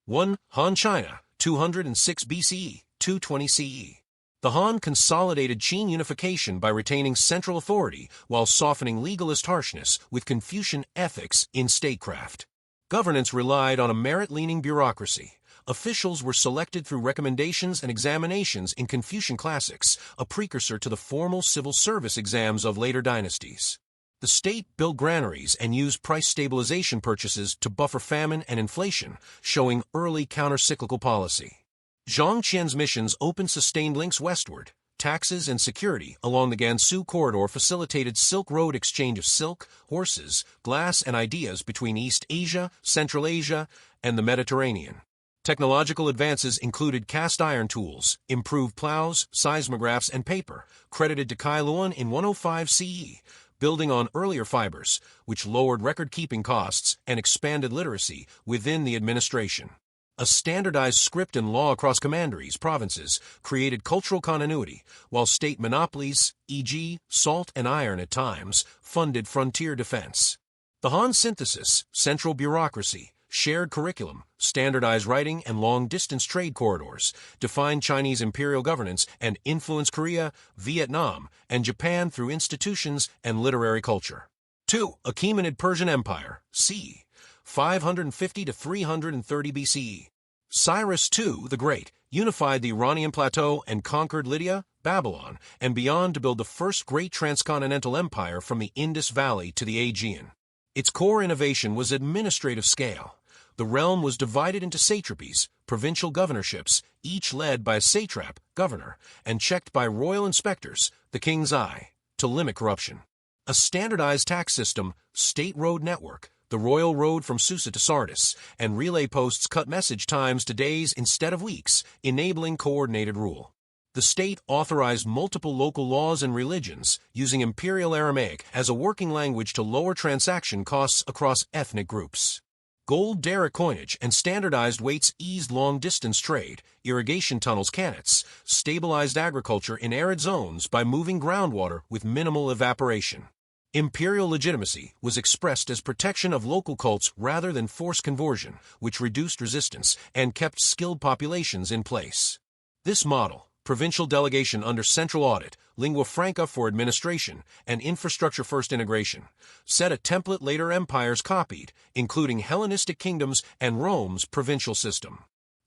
1. Han China, 206 BCE, 220 CE. The Han consolidated Qin unification by retaining central authority while softening legalist harshness with Confucian ethics in statecraft. Governance relied on a merit-leaning bureaucracy. Officials were selected through recommendations and examinations in Confucian classics, a precursor to the formal civil service exams of later dynasties. The state built granaries and used price stabilization purchases to buffer famine and inflation, showing early counter-cyclical policy. Zhang Qian's missions opened sustained links westward. Taxes and security along the Gansu corridor facilitated Silk Road exchange of silk, horses, glass, and ideas between East Asia, Central Asia, and the Mediterranean. Technological advances included cast iron tools, improved plows, seismographs, and paper, credited to Kailuan in 105 CE, building on earlier fibers, which lowered record-keeping costs and expanded literacy within the administration. A standardized script and law across commanderies, provinces, created cultural continuity, while state monopolies, e.g., salt and iron at times, funded frontier defense. The Han synthesis, central bureaucracy, shared curriculum, standardized writing, and long-distance trade corridors defined Chinese imperial governance and influenced Korea, Vietnam, and Japan through institutions and literary culture. 2. Achaemenid Persian Empire, c. 550 to 330 BCE. Cyrus II the Great unified the Iranian plateau and conquered Lydia, Babylon, and beyond to build the first great transcontinental empire from the Indus Valley to the Aegean. Its core innovation was administrative scale. The realm was divided into satrapies, provincial governorships, each led by a satrap, governor, and checked by royal inspectors, the king's eye, to limit corruption. A standardized tax system, state road network, the royal road from Susa to Sardis, and relay posts cut message times to days instead of weeks, enabling coordinated rule. The state authorized multiple local laws and religions, using Imperial Aramaic as a working language to lower transaction costs across ethnic groups. Gold derrick coinage and standardized weights eased long-distance trade, irrigation tunnels cannons, stabilized agriculture in arid zones by moving groundwater with minimal evaporation. Imperial legitimacy was expressed as protection of local cults rather than forced conversion, which reduced resistance and kept skilled populations in place. This model, provincial delegation under central audit, lingua franca for administration, and infrastructure-first integration, set a template later empires copied, including Hellenistic kingdoms and Rome's provincial system.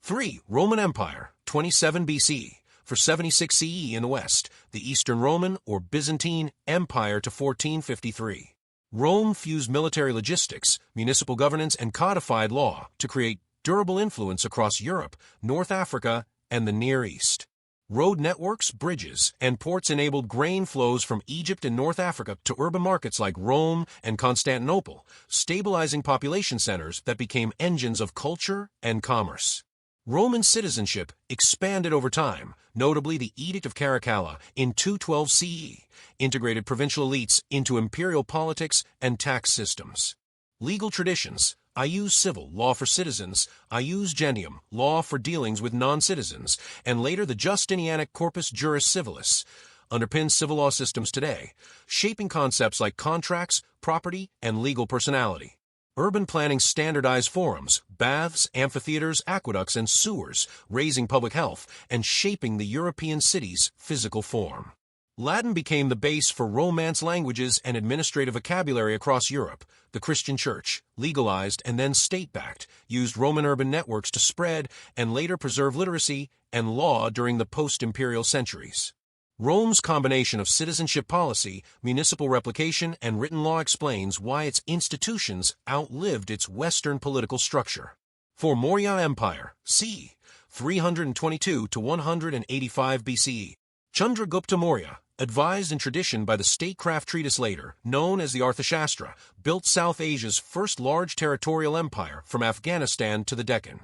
3. Roman Empire, 27 BC. For 76 CE in the West, the Eastern Roman or Byzantine Empire to 1453. Rome fused military logistics, municipal governance, and codified law to create durable influence across Europe, North Africa, and the Near East. Road networks, bridges, and ports enabled grain flows from Egypt and North Africa to urban markets like Rome and Constantinople, stabilizing population centers that became engines of culture and commerce. Roman citizenship expanded over time, notably the Edict of Caracalla in 212 CE, integrated provincial elites into imperial politics and tax systems. Legal traditions, ius civil, law for citizens, ius gentium, law for dealings with non-citizens, and later the Justinianic corpus juris civilis, underpin civil law systems today, shaping concepts like contracts, property, and legal personality. Urban planning standardized forums, baths, amphitheaters, aqueducts, and sewers, raising public health and shaping the European city's physical form. Latin became the base for Romance languages and administrative vocabulary across Europe. The Christian Church, legalized and then state-backed, used Roman urban networks to spread and later preserve literacy and law during the post-imperial centuries. Rome's combination of citizenship policy, municipal replication, and written law explains why its institutions outlived its Western political structure. For Maurya Empire, c. 322 to 185 BCE, Chandragupta Maurya, advised in tradition by the statecraft treatise later, known as the Arthashastra, built South Asia's first large territorial empire from Afghanistan to the Deccan.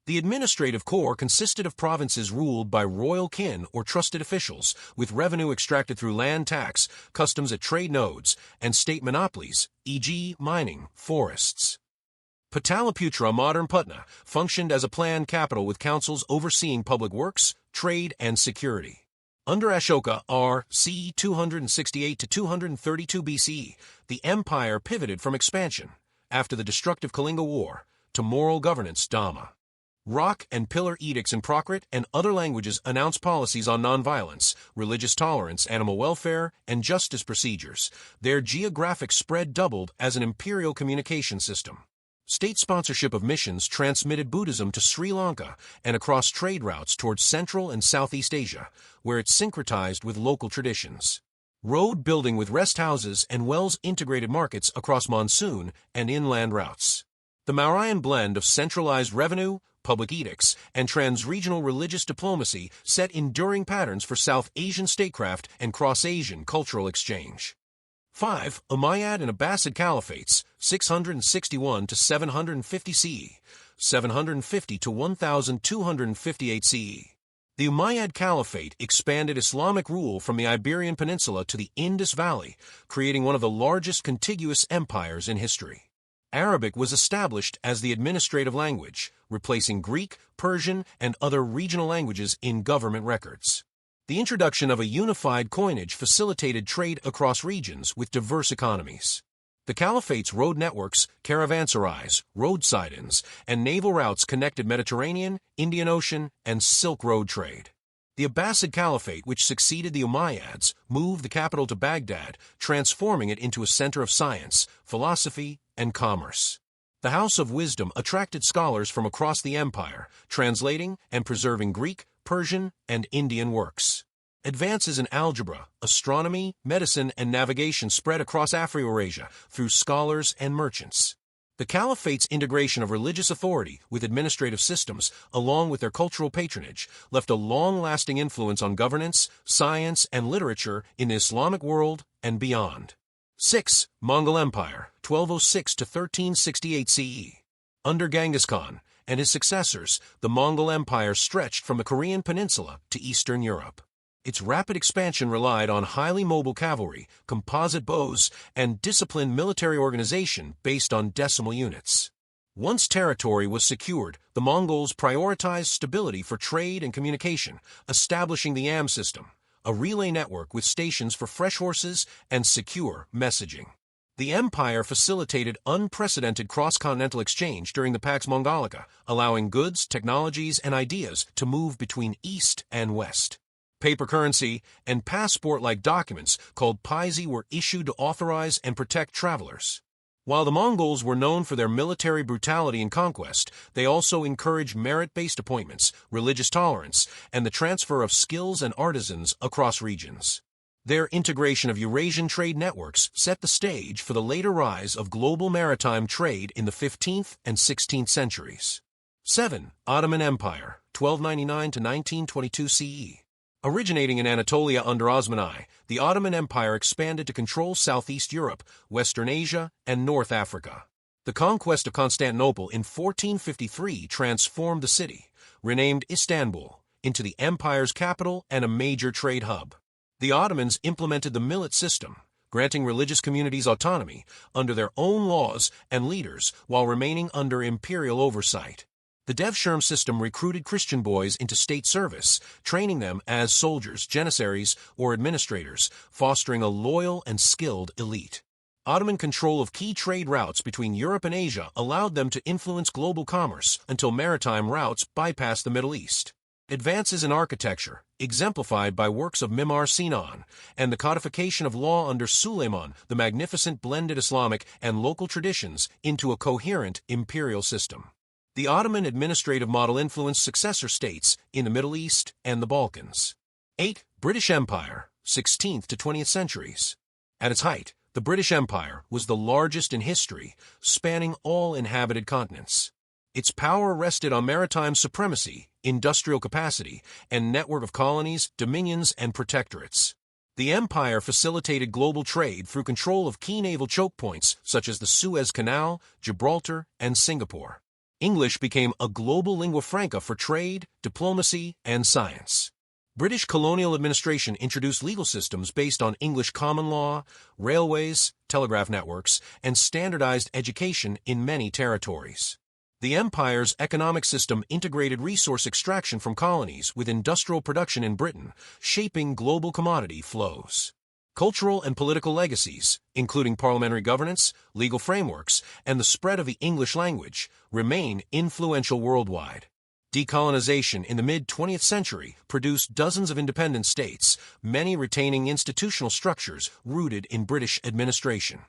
The administrative core consisted of provinces ruled by royal kin or trusted officials, with revenue extracted through land tax, customs at trade nodes, and state monopolies, e.g., mining, forests. Pataliputra, modern Patna, functioned as a planned capital with councils overseeing public works, trade, and security. Under Ashoka c. 268 to 232 BCE, the empire pivoted from expansion, after the destructive Kalinga War, to moral governance Dhamma. Rock and Pillar edicts in Prakrit and other languages announce policies on nonviolence, religious tolerance, animal welfare, and justice procedures. Their geographic spread doubled as an imperial communication system. State sponsorship of missions transmitted Buddhism to Sri Lanka and across trade routes towards Central and Southeast Asia, where it syncretized with local traditions. Road building with rest houses and wells integrated markets across monsoon and inland routes. The Mauryan blend of centralized revenue, public edicts, and trans-regional religious diplomacy set enduring patterns for South Asian statecraft and cross-Asian cultural exchange. 5. Umayyad and Abbasid Caliphates, 661 to 750 CE, 750 to 1258 CE. The Umayyad Caliphate expanded Islamic rule from the Iberian Peninsula to the Indus Valley, creating one of the largest contiguous empires in history. Arabic was established as the administrative language, replacing Greek, Persian, and other regional languages in government records. The introduction of a unified coinage facilitated trade across regions with diverse economies. The Caliphate's road networks, caravanserais, roadside inns, and naval routes connected Mediterranean, Indian Ocean, and Silk Road trade. The Abbasid Caliphate, which succeeded the Umayyads, moved the capital to Baghdad, transforming it into a center of science, philosophy, and commerce. The House of Wisdom attracted scholars from across the empire, translating and preserving Greek, Persian, and Indian works. Advances in algebra, astronomy, medicine, and navigation spread across Afro-Eurasia through scholars and merchants. The Caliphate's integration of religious authority with administrative systems, along with their cultural patronage, left a long-lasting influence on governance, science, and literature in the Islamic world and beyond. 6. Mongol Empire, 1206 to 1368 CE. Under Genghis Khan and his successors, the Mongol Empire stretched from the Korean Peninsula to Eastern Europe. Its rapid expansion relied on highly mobile cavalry, composite bows, and disciplined military organization based on decimal units. Once territory was secured, the Mongols prioritized stability for trade and communication, establishing the AM system, a relay network with stations for fresh horses and secure messaging. The empire facilitated unprecedented cross-continental exchange during the Pax Mongolica, allowing goods, technologies, and ideas to move between East and West. Paper currency and passport-like documents called paisi were issued to authorize and protect travelers. While the Mongols were known for their military brutality and conquest, they also encouraged merit-based appointments, religious tolerance, and the transfer of skills and artisans across regions. Their integration of Eurasian trade networks set the stage for the later rise of global maritime trade in the 15th and 16th centuries. 7. Ottoman Empire, 1299 to 1922 CE. Originating in Anatolia under Osman I, the Ottoman Empire expanded to control Southeast Europe, Western Asia, and North Africa. The conquest of Constantinople in 1453 transformed the city, renamed Istanbul, into the empire's capital and a major trade hub. The Ottomans implemented the millet system, granting religious communities autonomy under their own laws and leaders while remaining under imperial oversight. The Devshirme system recruited Christian boys into state service, training them as soldiers, janissaries, or administrators, fostering a loyal and skilled elite. Ottoman control of key trade routes between Europe and Asia allowed them to influence global commerce until maritime routes bypassed the Middle East. Advances in architecture, exemplified by works of Mimar Sinan, and the codification of law under Suleiman the Magnificent blended Islamic and local traditions into a coherent imperial system. The Ottoman administrative model influenced successor states in the Middle East and the Balkans. 8. British Empire, 16th to 20th centuries. At its height, the British Empire was the largest in history, spanning all inhabited continents. Its power rested on maritime supremacy, industrial capacity, and network of colonies, dominions, and protectorates. The empire facilitated global trade through control of key naval choke points such as the Suez Canal, Gibraltar, and Singapore. English became a global lingua franca for trade, diplomacy, and science. British colonial administration introduced legal systems based on English common law, railways, telegraph networks, and standardized education in many territories. The empire's economic system integrated resource extraction from colonies with industrial production in Britain, shaping global commodity flows. Cultural and political legacies, including parliamentary governance, legal frameworks, and the spread of the English language, remain influential worldwide. Decolonization in the mid-20th century produced dozens of independent states, many retaining institutional structures rooted in British administration.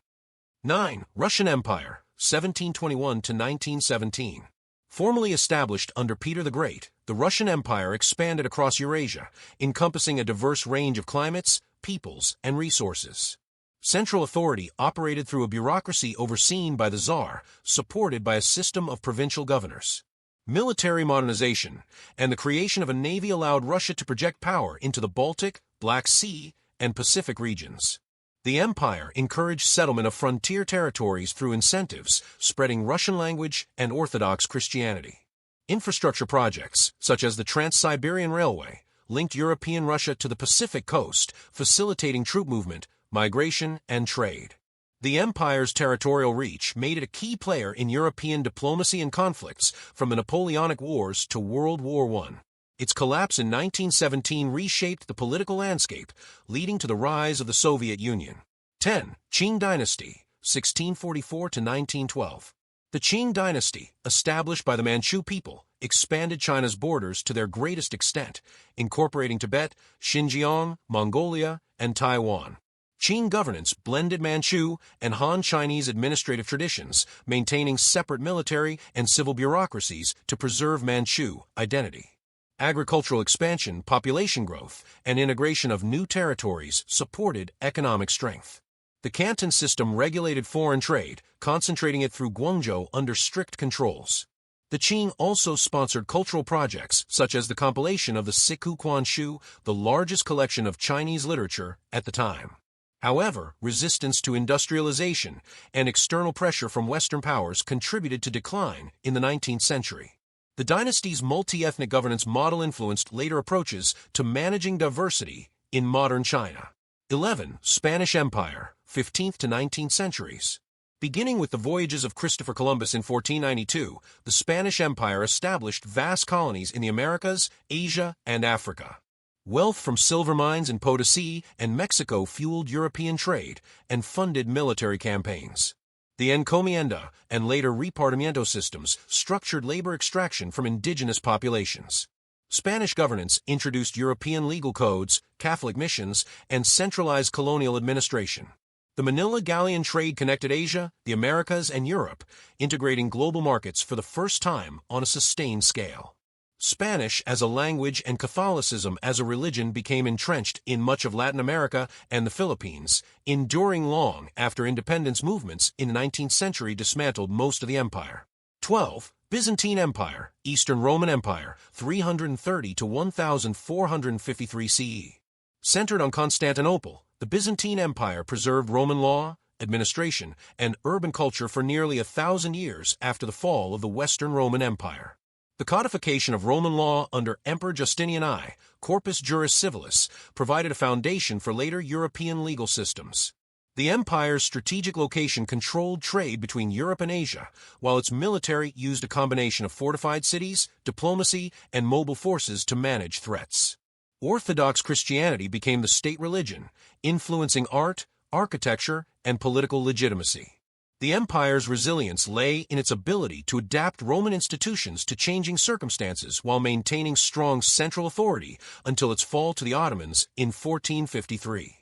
9. Russian Empire, 1721 to 1917. Formally established under Peter the Great, the Russian Empire expanded across Eurasia, encompassing a diverse range of climates, peoples, and resources. Central authority operated through a bureaucracy overseen by the Tsar, supported by a system of provincial governors. Military modernization and the creation of a navy allowed Russia to project power into the Baltic, Black Sea, and Pacific regions. The empire encouraged settlement of frontier territories through incentives, spreading Russian language and Orthodox Christianity. Infrastructure projects, such as the Trans-Siberian Railway, linked European Russia to the Pacific coast, facilitating troop movement, migration, and trade. The empire's territorial reach made it a key player in European diplomacy and conflicts, from the Napoleonic Wars to World War I. Its collapse in 1917 reshaped the political landscape, leading to the rise of the Soviet Union. 10. Qing Dynasty, 1644 to 1912. The Qing dynasty, established by the Manchu people, expanded China's borders to their greatest extent, incorporating Tibet, Xinjiang, Mongolia, and Taiwan. Qing governance blended Manchu and Han Chinese administrative traditions, maintaining separate military and civil bureaucracies to preserve Manchu identity. Agricultural expansion, population growth, and integration of new territories supported economic strength. The Canton system regulated foreign trade, concentrating it through Guangzhou under strict controls. The Qing also sponsored cultural projects, such as the compilation of the Siku Quanshu, the largest collection of Chinese literature at the time. However, resistance to industrialization and external pressure from Western powers contributed to decline in the 19th century. The dynasty's multi-ethnic governance model influenced later approaches to managing diversity in modern China. 11. Spanish Empire, 15th to 19th centuries. Beginning with the voyages of Christopher Columbus in 1492, the Spanish Empire established vast colonies in the Americas, Asia, and Africa. Wealth from silver mines in Potosi and Mexico fueled European trade and funded military campaigns. The encomienda and later repartimiento systems structured labor extraction from indigenous populations. Spanish governance introduced European legal codes, Catholic missions, and centralized colonial administration. The Manila Galleon trade connected Asia, the Americas, and Europe, integrating global markets for the first time on a sustained scale. Spanish as a language and Catholicism as a religion became entrenched in much of Latin America and the Philippines, enduring long after independence movements in the 19th century dismantled most of the empire. 12. Byzantine Empire, Eastern Roman Empire, 330 to 1453 CE. Centered on Constantinople, the Byzantine Empire preserved Roman law, administration, and urban culture for nearly 1,000 years after the fall of the Western Roman Empire. The codification of Roman law under Emperor Justinian I, Corpus Juris Civilis, provided a foundation for later European legal systems. The empire's strategic location controlled trade between Europe and Asia, while its military used a combination of fortified cities, diplomacy, and mobile forces to manage threats. Orthodox Christianity became the state religion, influencing art, architecture, and political legitimacy. The empire's resilience lay in its ability to adapt Roman institutions to changing circumstances while maintaining strong central authority until its fall to the Ottomans in 1453.